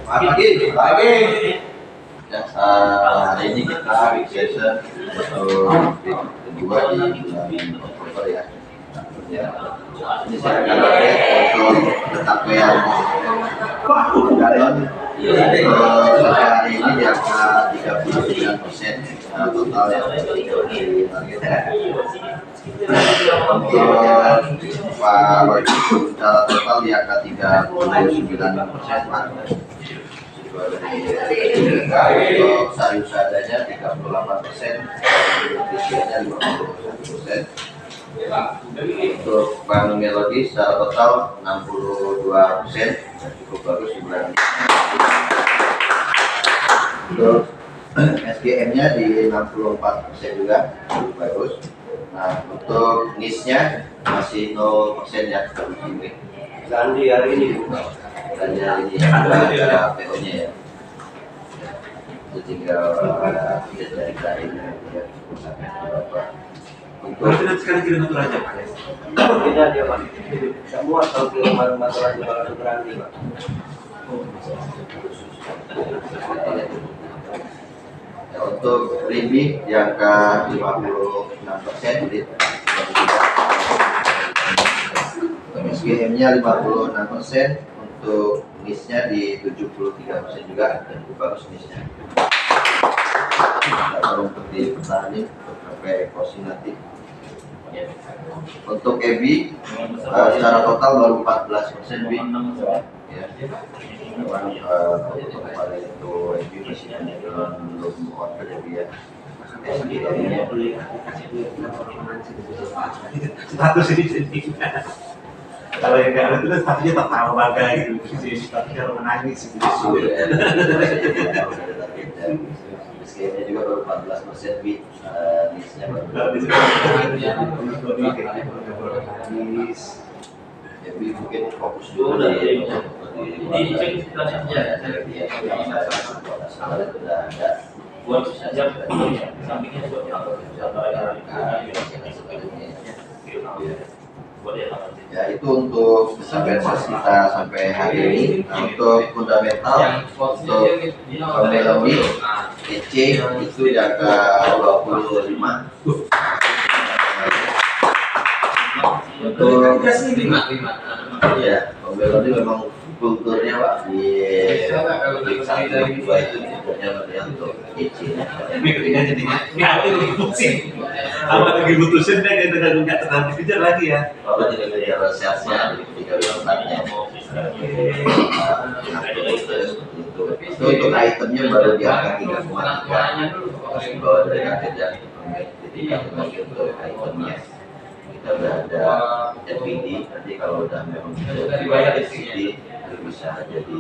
Pagi. Ya, hari ini kita week session untuk kedua di bulan Oktober ya. Ini saya akan untuk pencapaian galon. Hari ini di angka 39% total ya. Untuk Pak Roy secara total di angka 39% Pak. Untuk sayur seadanya 38%, nutrisinya 51%. Untuk Bang Melodi secara total 62%, cukup bagus bulan ini. Untuk SGM-nya di 64% juga, cukup bagus. Nah, untuk NIS-nya masih 0% ya, ini. Dan di hari ini Dan ini ada PO-nya ya. Itu tinggal dari lainnya ya. Untuk nanti sekali kirim satu aja Pak. tidak dia Pak. Semua kalau kirim masalah di Barat berani Pak. Ya, untuk Rimbi di angka 56%, SGM-nya 56%, untuk NIS-nya di 73% juga, dan bagus NIS-nya. Untuk dipertahankan sampai closing nanti. Untuk EBI secara total baru 14% B. Ya. Memang kemarin itu EBI masih belum order ya B ya. SGM-nya status ini kalau yang nggak ada itu kan statusnya tertawa bangga gitu, statusnya menangis gitu. SGM-nya juga baru 14% B, NIS-nya baru. Jadi mungkin fokus dulu di salah itu sudah ada. Buat saja sampingnya ya, itu untuk pencapaian kita sampai hari ini. Nah, untuk fundamental untuk Melodi EC itu di angka 25. Untuk ya, Melodi memang kulturnya Pak di satu dua itu kulturnya berarti untuk EC. Ini aku lagi pusing. Apa lagi putusin deh, nggak terlalu dikejar lagi ya. Kalau tidak ada salesnya di tiga bulannya. Itu untuk itemnya baru di angka 3,3. Kalau dari kerja jadi untuk itemnya kita udah ada NPD. Nanti kalau udah memang dibayar NPD itu bisa jadi.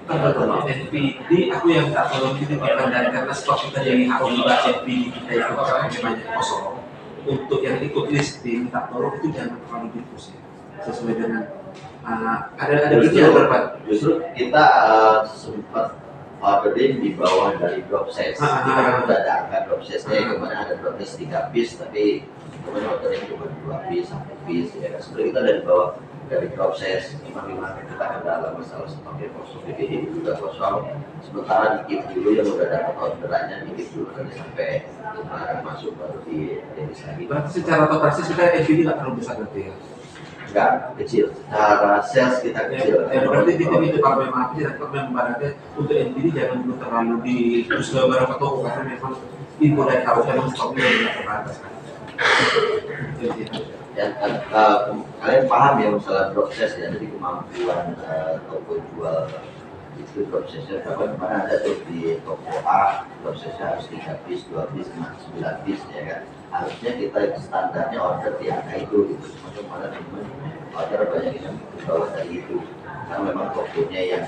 Kalau NPD aku yang tak tahu itu bukan dari karena stok kita yang harus dibaca NPD kita yang banyak kosong. Untuk yang ikut listing tak tolong itu jangan terlalu dipus ya, sesuai dengan ada berapa? Justru kita sempat ordering di bawah dari drop size. Kita kan udah ada angka drop size-nya, kemarin ada drop size 3 piece, tapi kemarin ordering cuma 2 piece, 1 piece ya kan. Sebenarnya kita dari bawah dari drop size, memang kita kendala masalah stoknya kosong, DPD juga kosong. Sementara dikit dulu yang udah dapat orderannya, dikit dulu nanti sampai masuk baru di lagi. Berarti secara total sih kita NPD nggak terlalu besar berarti ya? Enggak, kecil. Secara sales kita kecil. Berarti itu kalau memang barangnya untuk NPD jangan dulu terlalu di terus ke beberapa toko karena memang info dari tahu memang stoknya tidak terbatas kan. Dan kalian paham ya masalah drop size ya, jadi kemampuan toko jual itu drop size-nya kemarin ada tuh di toko A drop size-nya harus 3 piece, 2 piece, 9 piece ya kan. Harusnya kita standarnya order di angka itu gitu. Cuma kemarin order banyak yang bawah dari itu. Karena memang tokonya yang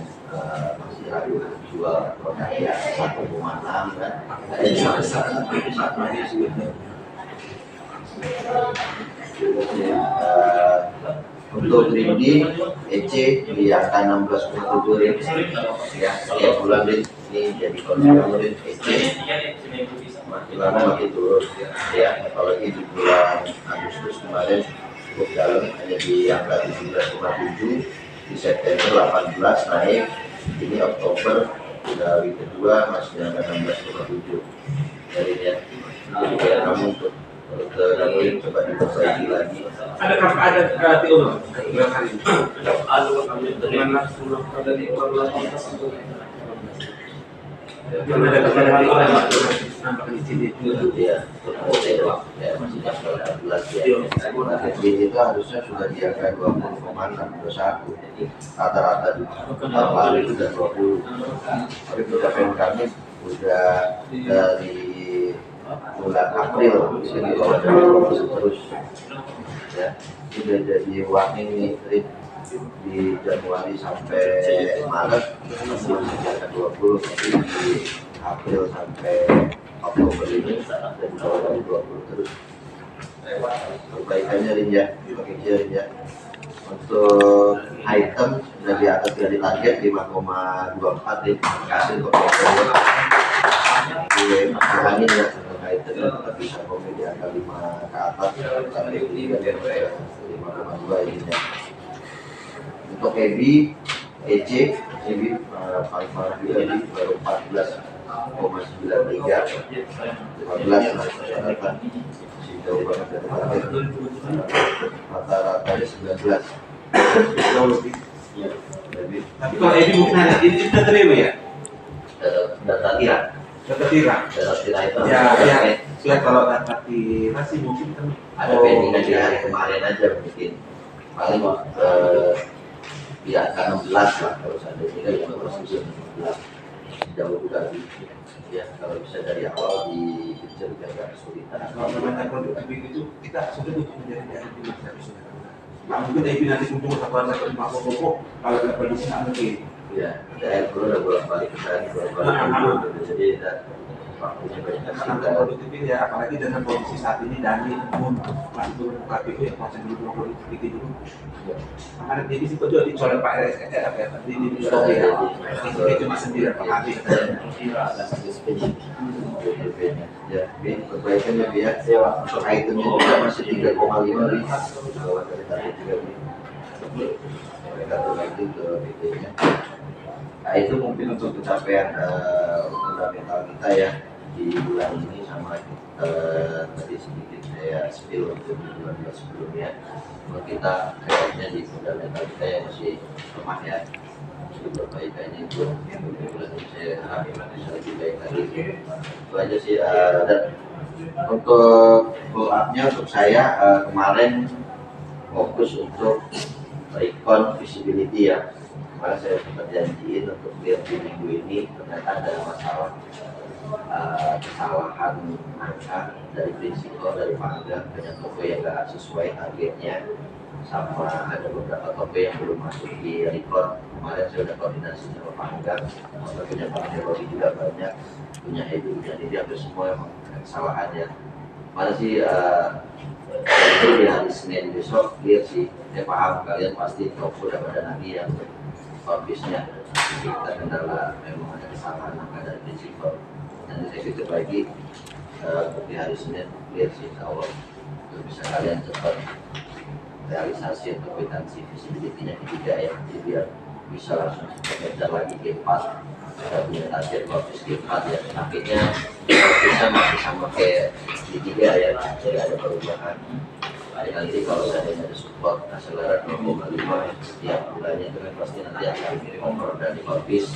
masih ragu jual produknya 1,6 kan. Ada yang bisa gitu. Untuk Rimdi EC di angka 16,7 ya, setiap bulan ini jadi konsumen EC makin lama makin turun ya, apalagi di bulan Agustus kemarin cukup dalam hanya di angka 17,7, di September 18 naik Ini Oktober udah week kedua masih ada 16,7 dari ya. Jadi kayak kamu untuk gabung coba diperbaiki lagi. Ada TO berapa hari? Dengan 10 dari 14. Yang ada TO nambahkan izin itu. Ya, ya masih jam 12 ya. Izin itu harusnya sudah di angka 20,621. Rata-rata di tahun lalu itu sudah 20. Tapi pencapaian kami udah dari bulan April di sini kalau ada terus ya, sudah jadi warning nih di Januari sampai Maret masih di angka 20, tapi di April sampai Oktober ini dan kalau dari 20 terus. Perbaikannya Rin ya, Rin ya. Untuk item sudah di atas dari target 5,24 nih, kasih untuk kurangin ya untuk item tetap bisa komen di angka 5 ke atas sampai 5,2 ini ya. Untuk EC paling parah juga ini baru 14,93, 15 rata-rata masih jauh banget dari target. Rata-rata 19 jauh lebih. Tapi kalau ini mungkin ada ini kita terima ya. Data tira itu Ya kalau data tira sih mungkin kan ada pendingan di hari kemarin aja mungkin paling di angka 16 lah kalau seandainya yang harus 16 jauh juga ya kalau bisa dari awal dikejar juga agak kesulitan. kalau namanya produktif itu kita sudah butuh menjadi dari mas dari nggak mungkin IP nanti muncul satuan satu 50 kalau ada prediksi nggak mungkin. Ya, saya perlu udah bolak-balik ke sana, bolak-balik jadi waktunya banyak Karena sekali. produktif ya, apalagi dengan kondisi saat ini Dani pun masih turun KPU yang masih dulu produktif dulu. Karena di situ juga dicoret Pak RSS apa ya tadi di stop ya. Ini cuma sendiri Pak Hadi. Ya, perbaikannya biar untuk itemnya juga masih 3,5 nih, bawah dari target juga nih. Mereka berbagi ke BT-nya. Nah itu mungkin untuk pencapaian fundamental kita ya di bulan ini sama tadi sedikit saya spill untuk di bulan sebelumnya. Kita kayaknya di fundamental kita yang masih lemah ya. Perbaikannya itu bulan ini saya harap bisa lebih baik lagi. Itu aja sih. Dan untuk follow up-nya untuk saya kemarin fokus untuk recon visibility ya. Kemarin saya sempat janjiin untuk lihat di minggu ini ternyata ada masalah kesalahan angka dari prinsipal dari Panggang dengan toko yang nggak sesuai targetnya, sama ada beberapa toko yang belum masuk di record. Kemarin saya udah koordinasi sama Panggang, punya teknologi juga banyak, punya Edu dan ini hampir semua emang kesalahannya. Mana sih itu di hari Senin besok clear sih, saya paham kalian pasti toko udah pada nanti yang office-nya kita kendala memang ada kesalahan angka dari prinsipal. Nanti saya tutup lagi untuk di hari Senin clear sih, insya Allah bisa kalian cepat realisasi untuk kwitansi visibility-nya ketiga ya, jadi biar bisa langsung mengejar lagi G4. Kita punya target office G4 ya, akhirnya bisa masih sama kayak di 3 ya, jadi ada perubahan. Nanti kalau saya ada support akselerat 2,5 setiap bulannya itu kan pasti nanti akan over dari office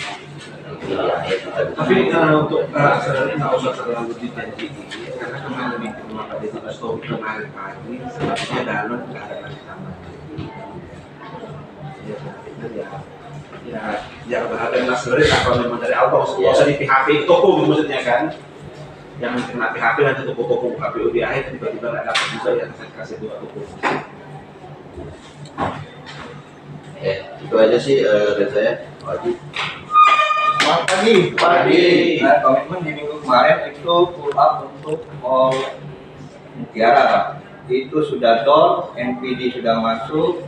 di akhir kita bisa. Tapi untuk akselerat nggak usah terlalu dijanji karena kemarin lebih cuma pada itu story kemarin pagi selanjutnya dalam nggak ada lagi tambah. Ya berada akselerat kalau memang dari awal nggak usah di PHP toko maksudnya kan. Yang kena PHP nanti toko-toko KPU di akhir tiba-tiba nggak dapat juga yang saya kasih 2 toko. Itu aja sih dari saya, Pak Haji. Selamat pagi, Pak Haji. Nah, komitmen di minggu kemarin itu pull up untuk Mall Mutiara, Pak. Itu sudah door, NPD sudah masuk.